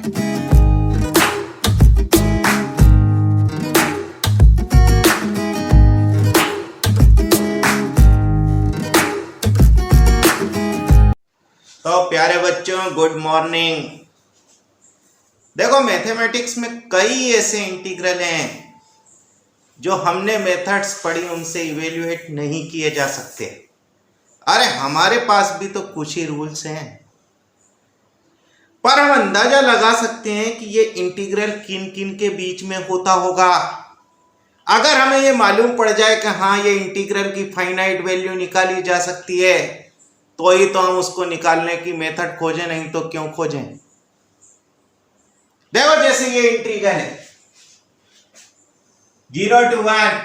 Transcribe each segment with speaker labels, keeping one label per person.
Speaker 1: तो प्यारे बच्चों, गुड मॉर्निंग। देखो, मैथमेटिक्स में कई ऐसे इंटीग्रल हैं जो हमने मेथड्स पढ़ी उनसे इवेल्युएट नहीं किए जा सकते। अरे हमारे पास भी तो कुछ ही रूल्स हैं, पर हम अंदाजा लगा सकते हैं कि ये इंटीग्रल किन किन के बीच में होता होगा। अगर हमें ये मालूम पड़ जाए कि हाँ, ये इंटीग्रल की फाइनाइट वैल्यू निकाली जा सकती है, तो ही तो हम उसको निकालने की मेथड खोजें, नहीं तो क्यों खोजें। देखो, जैसे ये इंटीग्रल है 0 to 1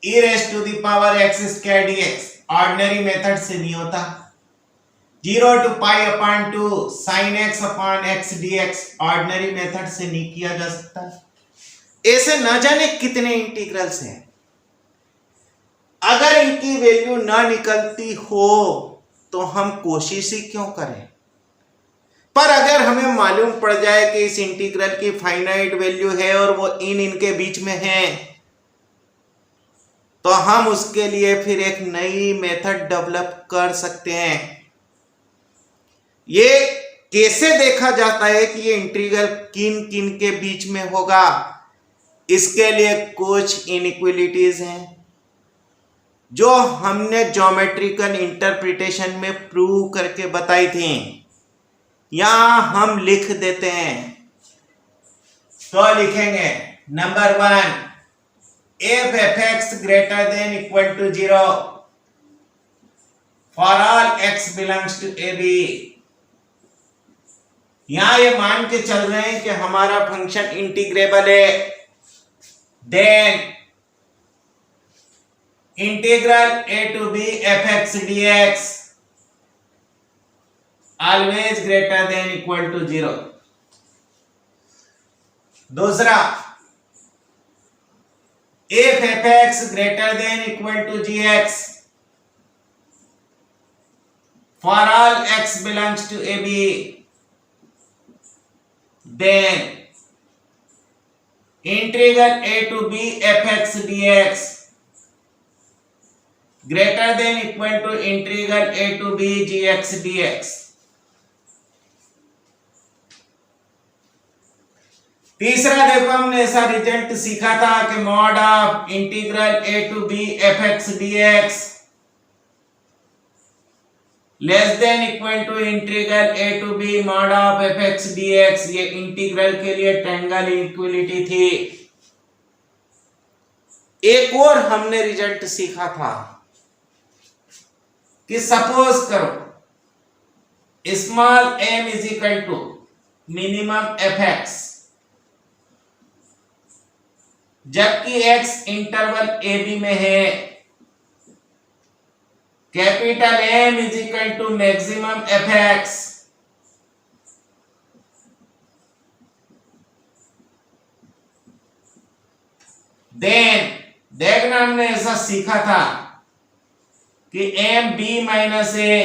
Speaker 1: e raised to the power x square dx, ordinary method से नहीं होता। 0 to pi upon 2 sin x upon x dx, ordinary method से नहीं किया जा सकता। ऐसे न जाने कितने इंटीग्रल्स हैं। अगर इनकी वैल्यू ना निकलती हो तो हम कोशिश ही क्यों करें। पर अगर हमें मालूम पड़ जाए कि इस इंटीग्रल की फाइनाइट वैल्यू है और वो इनके बीच में है, तो हम उसके लिए फिर एक नई मेथड डेवलप कर सकते हैं। ये कैसे देखा जाता है कि ये इंटीग्रल किन किन के बीच में होगा, इसके लिए कुछ इनइक्वालिटीज हैं जो हमने ज्योमेट्रिकल इंटरप्रिटेशन में प्रूव करके बताई थी। यहां हम लिख देते हैं, तो लिखेंगे number 1, if fx greater than equal to 0 for all x belongs to ab। यहां ये मान के चल रहे हैं कि हमारा फंक्शन इंटीग्रेबल है, then integral a to b fx dx always greater than equal to 0। दूसरा, if fx greater than equal to gx for all x belongs to ab, then integral a to b fx dx greater than equal to integral a to b gx dx। तीसरा, देखो हमने ऐसा result सीखा था कि mod of integral a to b fx dx less than equal to integral a to b mod of fx dx। ये integral के लिए ट्रायंगल इक्वलिटी थी। एक और हमने रिजल्ट सीखा था कि सपोज करो small m is equal to minimum fx, जबकि x इंटरवल a b में है, capital M is equal to maximum fx, then देखना हमने ऐसा सीखा था कि m b minus a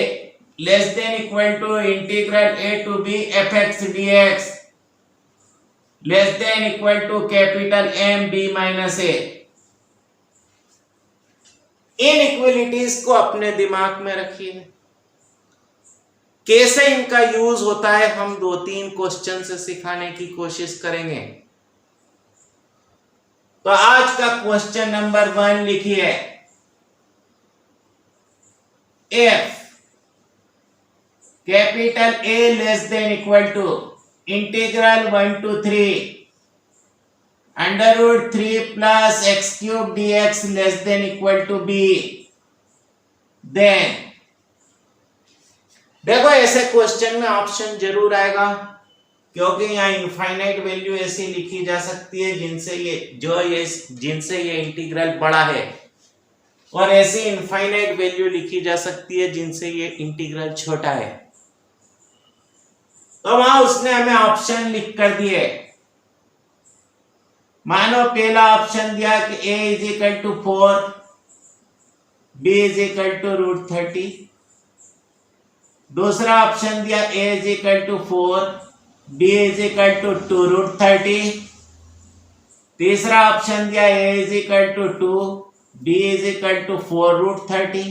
Speaker 1: less than equal to integral a to b fx dx less than equal to capital M b minus a। Inequalities को अपने दिमाग में रखिए। कैसे इनका यूज होता है हम 2-3 क्वेश्चन से सिखाने की कोशिश करेंगे। तो आज का क्वेश्चन नंबर 1 लिखिए, if capital A less than equal to integral 1 to 3 under root 3 plus x cube dx less than equal to b, then देखो ऐसे क्वेश्चन में ऑप्शन जरूर आएगा, क्योंकि यहाँ इनफाइनाइट वैल्यू ऐसी लिखी जा सकती है जिनसे ये इंटीग्रल बड़ा है, और ऐसी इनफाइनाइट वैल्यू लिखी जा सकती है जिनसे ये इंटीग्रल छोटा है। तो वहां उसने हमें ऑप्शन लिख कर दिए। मानो पहला ऑप्शन दिया कि a is equal to 4, b is equal to root 30। दूसरा ऑप्शन दिया a is equal to 4, b is equal to 2√30। तीसरा ऑप्शन दिया a is equal to 2, b is equal to 4√30।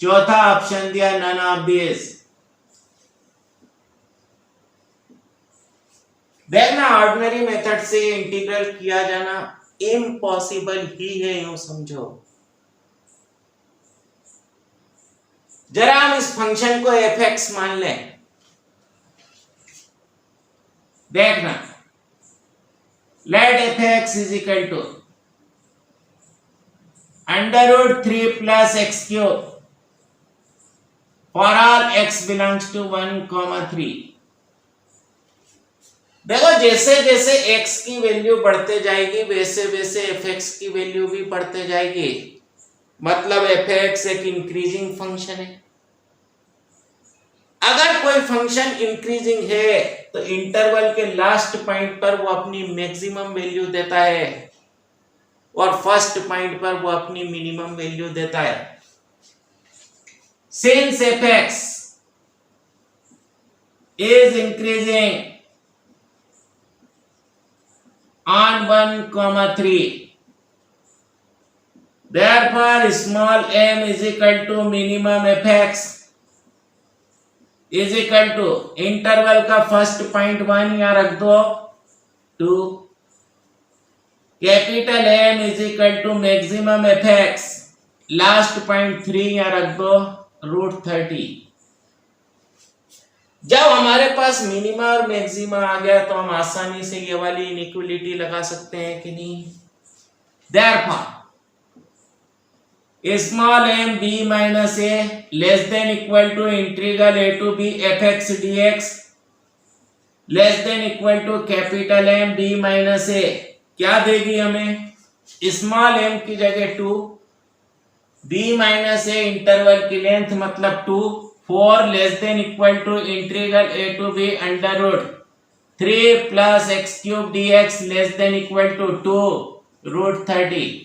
Speaker 1: चौथा ऑप्शन दिया नन ऑफ दिस। देखना ordinary method से integral किया जाना इम्पॉसिबल ही है, यूं समझो। जरा हम इस फंक्शन को fx मान लें। देखना, let fx is equal to √3 plus x cube for all x belongs to 1,3। देखो जैसे जैसे x की वैल्यू बढ़ते जाएगी वैसे वैसे fx की वैल्यू भी बढ़ते जाएगी। मतलब fx एक इंक्रीजिंग फंक्शन है। अगर कोई फंक्शन इंक्रीजिंग है तो इंटरवल के लास्ट पॉइंट पर वो अपनी मैक्सिमम वैल्यू देता है और फर्स्ट पॉइंट पर वो अपनी मिनिमम वैल्यू देता है। Since fx is increasing on 1,3, therefore small m is equal to minimum fx is equal to interval का फर्स्ट पॉइंट 1 यहाँ रख दो 2, capital M is equal to maximum fx last point 3 यहाँ रख दो √30। जब हमारे पास मिनिमा और मैक्सिमा आ गया तो हम आसानी से ये वाली इनइक्वालिटी लगा सकते हैं कि नहीं। Therefore small m b minus a less than equal to integral a to b fx dx less than equal to capital M b minus a क्या देगी हमें? स्मॉल m की जगह 2, b माइनस a इंटरवल की length मतलब 2, 4 less than equal to integral a to b √3 plus x cube dx less than equal to 2√30।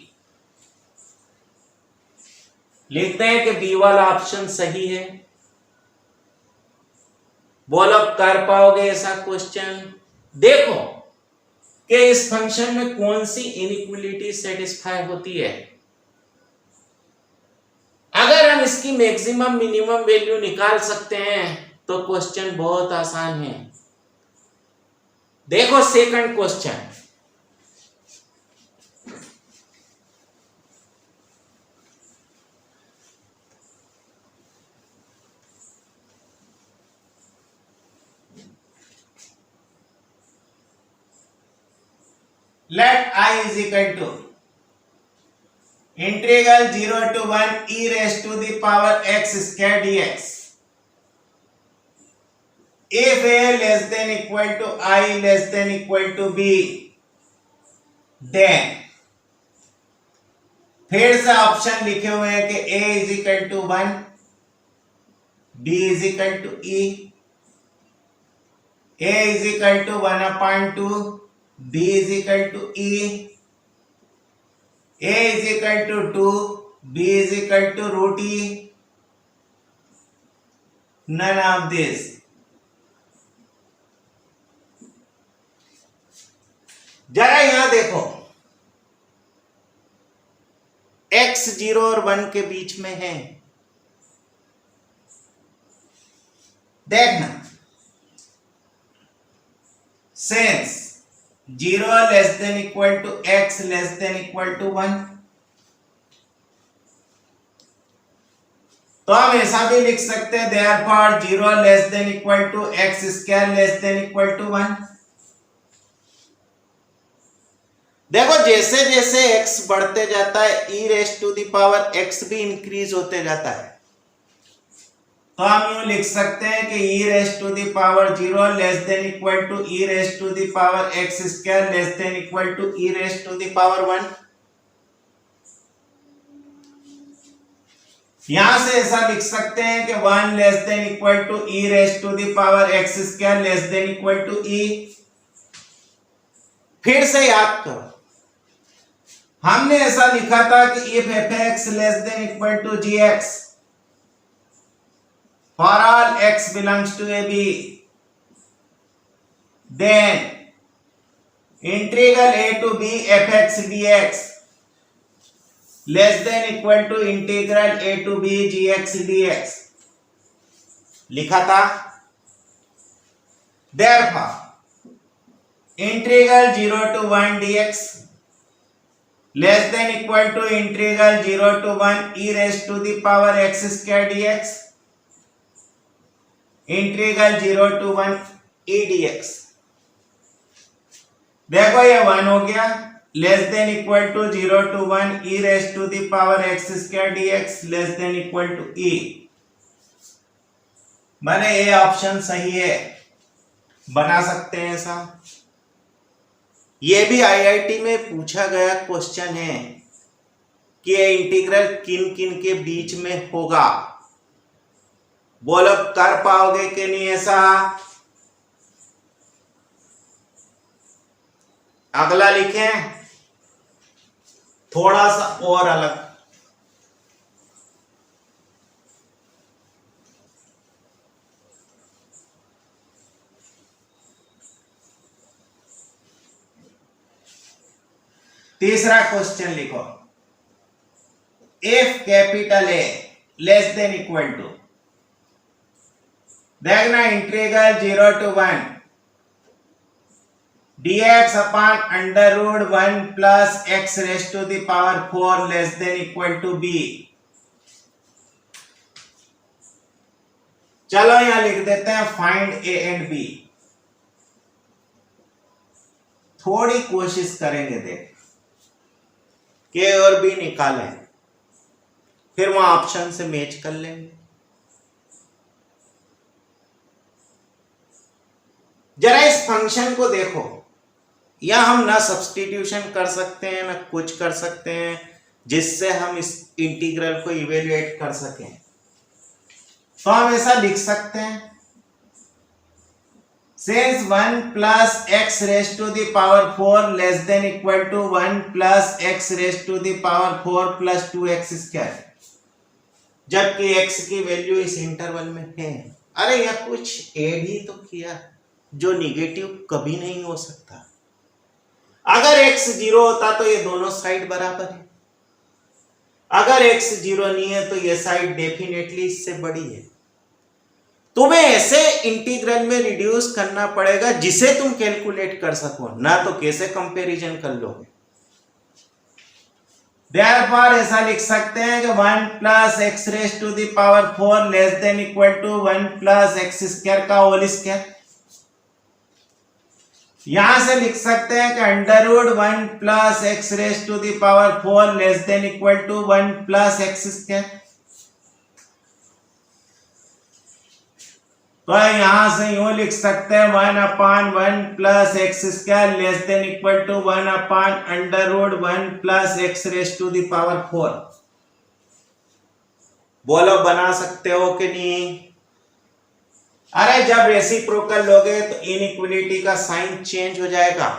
Speaker 1: लिखते हैं कि बी वाला ऑप्शन सही है। बोलो कर पाओगे ऐसा क्वेश्चन? देखो कि इस फंक्शन में कौन सी इनइक्वालिटी सेटिस्फाई होती है। अगर हम इसकी मैक्सिमम मिनिमम वैल्यू निकाल सकते हैं तो क्वेश्चन बहुत आसान है। देखो second question, let I is equal to integral 0 to 1 e raised to the power x square dx if a less than equal to I less than equal to b, then फिर से option लिखे हुए हैं कि a is equal to 1, b is equal to e, a is equal to 1/2, b is equal to e, a is equal to 2, b is equal to √e, none of this। जरा यहां देखो x 0 और 1 के बीच में है। देखना since 0 less than equal to x less than equal to 1, तो हम ऐसा भी लिख सकते हैं therefore 0 less than equal to x square less than equal to 1। देखो जैसे जैसे x बढ़ते जाता है e raised to the power x भी इंक्रीज होते जाता है। तो हम यूं लिख सकते हैं कि e raised to the power 0 less than equal to e raised to the power x square less than equal to e raised to the power 1। यहां से ऐसा लिख सकते हैं कि 1 less than equal to e raised to the power x square less than equal to e। फिर से याद करो हमने ऐसा लिखा था कि if fx less than equal to gx for all x belongs to a b, then integral a to b fx dx less than equal to integral a to b gx dx लिखा था। Therefore, integral 0 to 1 dx less than equal to integral 0 to 1 e raised to the power x square dx integral 0 to 1 e dx। देखो ये 1 हो गया, less than equal to 0 to 1 e raised to the power x square dx less than equal to e। मैंने ये option सही है, बना सकते हैं ऐसा। ये भी आईआईटी में पूछा गया क्वेश्चन है कि ये इंटीग्रल किन किन के बीच में होगा। बोलो कर पाओगे कि नहीं ऐसा। अगला लिखें थोड़ा सा और अलग। तीसरा क्वेश्चन लिखो, if capital A less than equal to, देखना integral 0 to 1 dx upon under root 1 plus x raise to the power 4 less than equal to b। चलो यहां लिख देते हैं फाइंड a एंड b। थोड़ी कोशिश करेंगे देख के और बी निकालें, फिर वहां ऑप्शन से मैच कर लेंगे। जरा इस फंक्शन को देखो, या हम ना सब्स्टिट्यूशन कर सकते हैं ना कुछ कर सकते हैं जिससे हम इस इंटीग्रल को इवेल्युएट कर सकें। तो हम ऐसा लिख सकते हैं, since 1 plus x raised to the power 4 less than equal to 1 plus x raised to the power 4 plus 2x square, जबकि x की वैल्यू इस इंटरवल में है। अरे यह कुछ ऐड ही तो किया जो निगेटिव कभी नहीं हो सकता। अगर x 0 होता तो ये दोनों साइड बराबर है, अगर x 0 नहीं है तो ये साइड डेफिनेटली इससे बड़ी है। तुम्हें ऐसे इंटीग्रल में रिड्यूस करना पड़ेगा जिसे तुम कैलकुलेट कर सको, ना तो कैसे कंपैरिजन कर लोगे। Therefore ऐसा लिख सकते हैं कि 1 plus x raise to the power 4 less than equal to 1 plus x square का होल स्क्वायर। यहां से लिख सकते हैं कि under root 1 plus x raise to the power 4 less than equal to 1 plus x square. तो यहां से यूं लिख सकते हैं 1 upon 1 plus x square less than equal to 1 upon under root 1 plus x raise to the power 4। बोलो बना सकते हो कि नहीं। अरे जब रेसिप्रोकल लोगे तो इनइक्वालिटी का साइन चेंज हो जाएगा।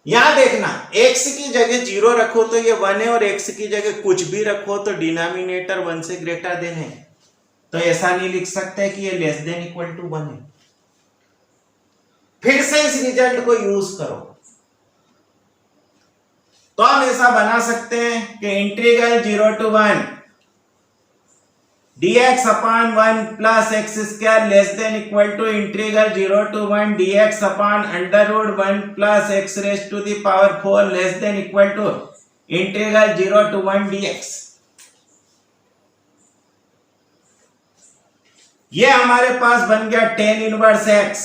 Speaker 1: यहां देखना x की जगह 0 रखो तो ये 1 है, और x की जगह कुछ भी रखो तो डिनोमिनेटर 1 से ग्रेटर देन है। तो ऐसा नहीं लिख सकते कि ये लेस देन इक्वल टू 1 है। फिर से इस रिजल्ट को यूज करो तो हम ऐसा बना सकते हैं कि integral 0 to 1 dx upon 1 plus x square less than equal to integral 0 to 1 dx upon under root 1 plus x raise to the power 4 less than equal to integral 0 to 1 dx। ये हमारे पास बन गया tan inverse x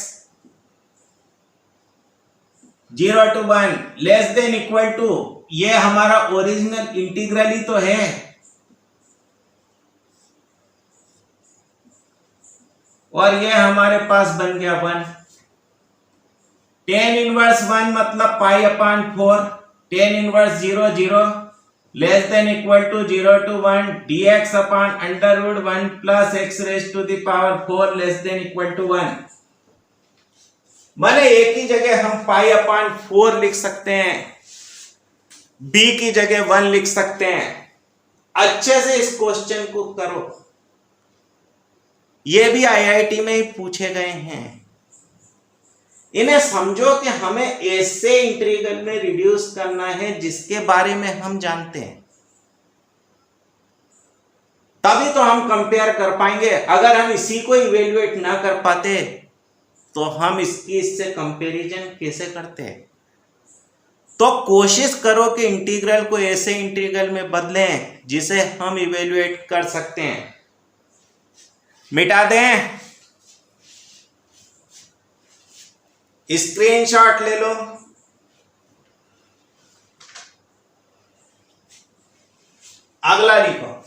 Speaker 1: 0 to 1 less than equal to, ये हमारा original integral ही तो है, और ये हमारे पास बन गया 1। tan इनवर्स 1 मतलब pi upon 4, tan inverse 0 0 less than equal to 0 to 1 dx upon under root 1 plus x raise to the power 4 less than equal to 1। माने a की जगह हम पाई अपॉन 4 लिख सकते हैं, b की जगह 1 लिख सकते हैं। अच्छे से इस क्वेश्चन को करो, ये भी आईआईटी में ही पूछे गए हैं। इन्हें समझो कि हमें ऐसे इंटीग्रल में रिड्यूस करना है जिसके बारे में हम जानते हैं, तभी तो हम कंपेयर कर पाएंगे। अगर हम इसी को इवेल्युएट ना कर पाते तो हम इससे कंपैरिजन कैसे करते हैं। तो कोशिश करो कि इंटीग्रल को ऐसे इंटीग्रल में बदलें जिसे हम इवेल्युएट कर सकते हैं। मिटा दें, स्क्रीनशॉट ले लो, अगला लिखो।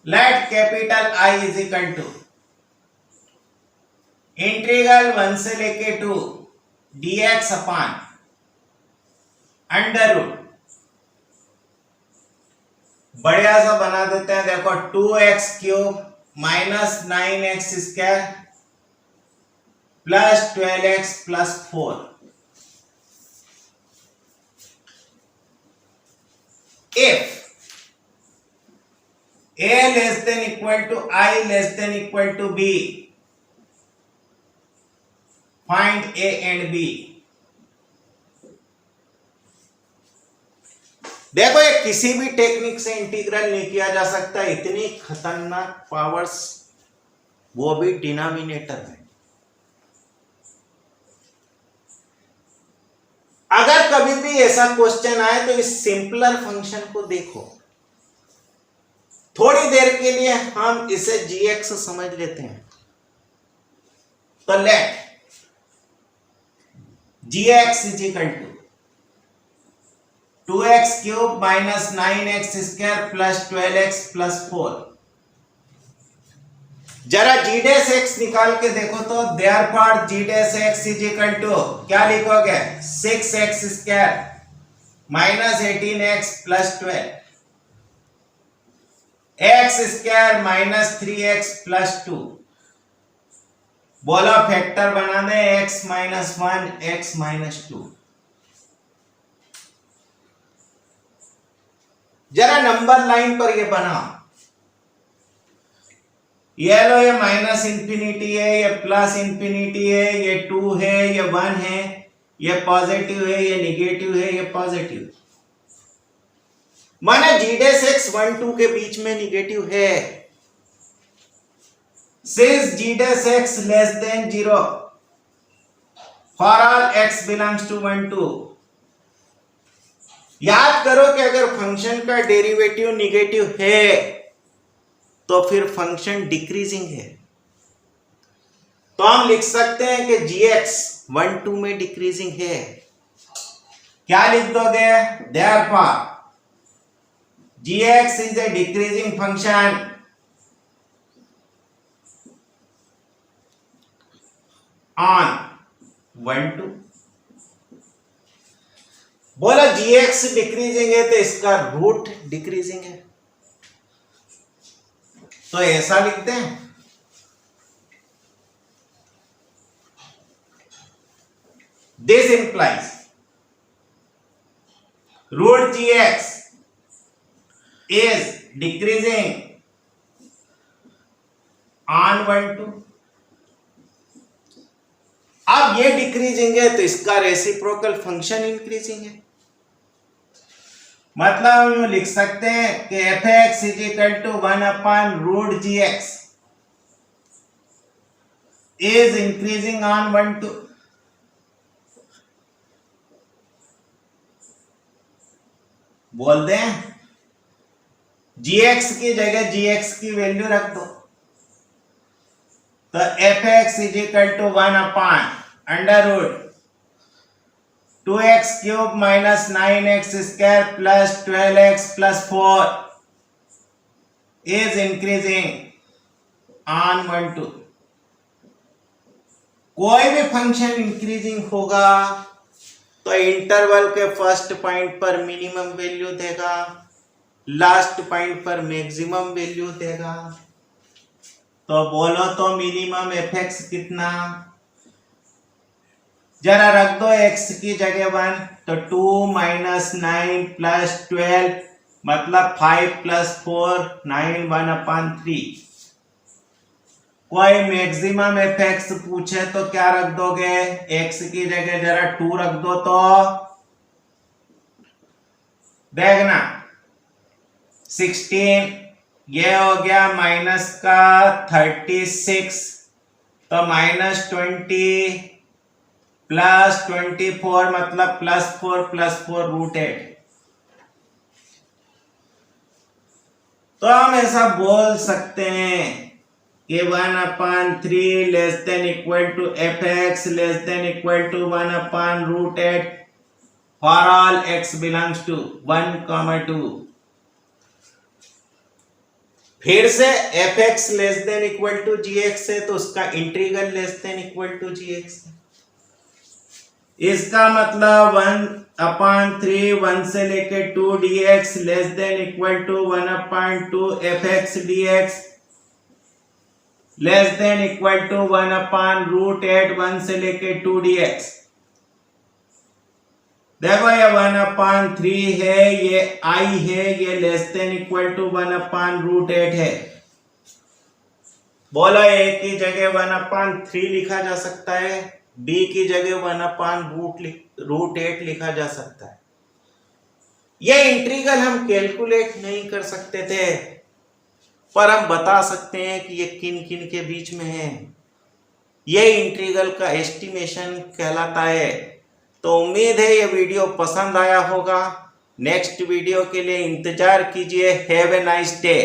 Speaker 1: Let capital I is equal to integral 1 से लेके 2 dx अपान अंडर रूट, बढ़िया सा बना देते हैं। देखो 2x cube minus 9x square plus 12x plus 4 if a less than equal to I less than equal to b, find a and b। देखो ये किसी भी टेक्निक से इंटीग्रल नहीं किया जा सकता, इतनी खतरनाक पावर्स, वो भी डिनोमिनेटर में। अगर कभी भी ऐसा क्वेश्चन आए तो इस सिंपलर फंक्शन को देखो, थोड़ी देर के लिए हम इसे gx समझ लेते हैं। तो let gx is equal to 2x cube minus 9x square plus 12x plus 4। जरा g डैश x निकाल के देखो तो therefore g dash x is equal to क्या लिखोगे 6x square minus 18x plus 12 x square minus 3x plus 2। बोलो factor बना दे x माइनस 1 x माइनस 2। जरा नंबर लाइन पर ये बनाओ, ये लो, ये माइनस इंफिनिटी है, ये प्लस इंफिनिटी है, ये 2 है, ये 1 है, ये पॉजिटिव है, ये निगेटिव है, ये पॉजिटिव। माना g डैश x 1 2 के बीच में निगेटिव है। Since g dash x less than 0 for all x belongs to 1 2। याद करो कि अगर फंक्शन का डेरिवेटिव निगेटिव है तो फिर फंक्शन डिक्रीजिंग है, तो हम लिख सकते हैं कि gx 1 2 में डिक्रीजिंग है। क्या लिख दोगे, therefore gx is a decreasing function on 1 2। बोला gx डिक्रीजिंग है तो इसका रूट डिक्रीजिंग है, तो ऐसा लिखते हैं। This implies root gx is decreasing on 1 2। अब ये डिक्रीजिंग है तो इसका रेसिप्रोकल फंक्शन इंक्रीजिंग है। मतलब हम लिख सकते हैं कि fx is equal to 1 upon root gx is increasing on 1 2। बोल दें gx की जगह gx की वैल्यू रख दो, तो fx is equal to 1 upon under root 2x cube minus 9x square plus 12x plus 4 is increasing on 1 2। कोई भी फंक्शन इंक्रीजिंग होगा तो इंटरवल के फर्स्ट पॉइंट पर मिनिमम वैल्यू देगा, लास्ट पॉइंट पर मैक्सिमम वैल्यू देगा। तो बोलो तो मिनिमम fx कितना, जरा रख दो x की जगह 1, तो 2 माइनस 9 प्लस 12 मतलब 5 प्लस 4 9 1/3। कोई मैक्सिमम एफएक्स पूछे तो क्या रख दोगे? x की जगह जरा 2 रख दो तो देखना 16, ये हो गया माइनस का 36, तो माइनस 20 प्लस 24 मतलब प्लस 4 √8। तो हम ऐसा बोल सकते हैं कि 1/3 less than equal to fx less than equal to 1/√8 for all x belongs to 1, 2। फिर से fx less than equal to gx है तो उसका integral less than equal to gx है। इसका मतलब 1/3 1 से लेके 2 dx less than equal to 1/2 fx dx less than equal to 1/√8 1 से लेके 2 dx। देखो ये 1/3 है, ये I है, ये लेस देन इक्वल टू 1/√8 है। बोला A की जगह 1/3 लिखा जा सकता है, B की जगह 1/√8 लिखा जा सकता है। ये इंटीग्रल हम कैलकुलेट नहीं कर सकते थे, पर हम बता सकते हैं कि ये किन किन के बीच में है। ये इंटीग्रल का एस्टिमेशन कहलाता है। तो उम्मीद है ये वीडियो पसंद आया होगा। नेक्स्ट वीडियो के लिए इंतजार कीजिए। Have a nice day.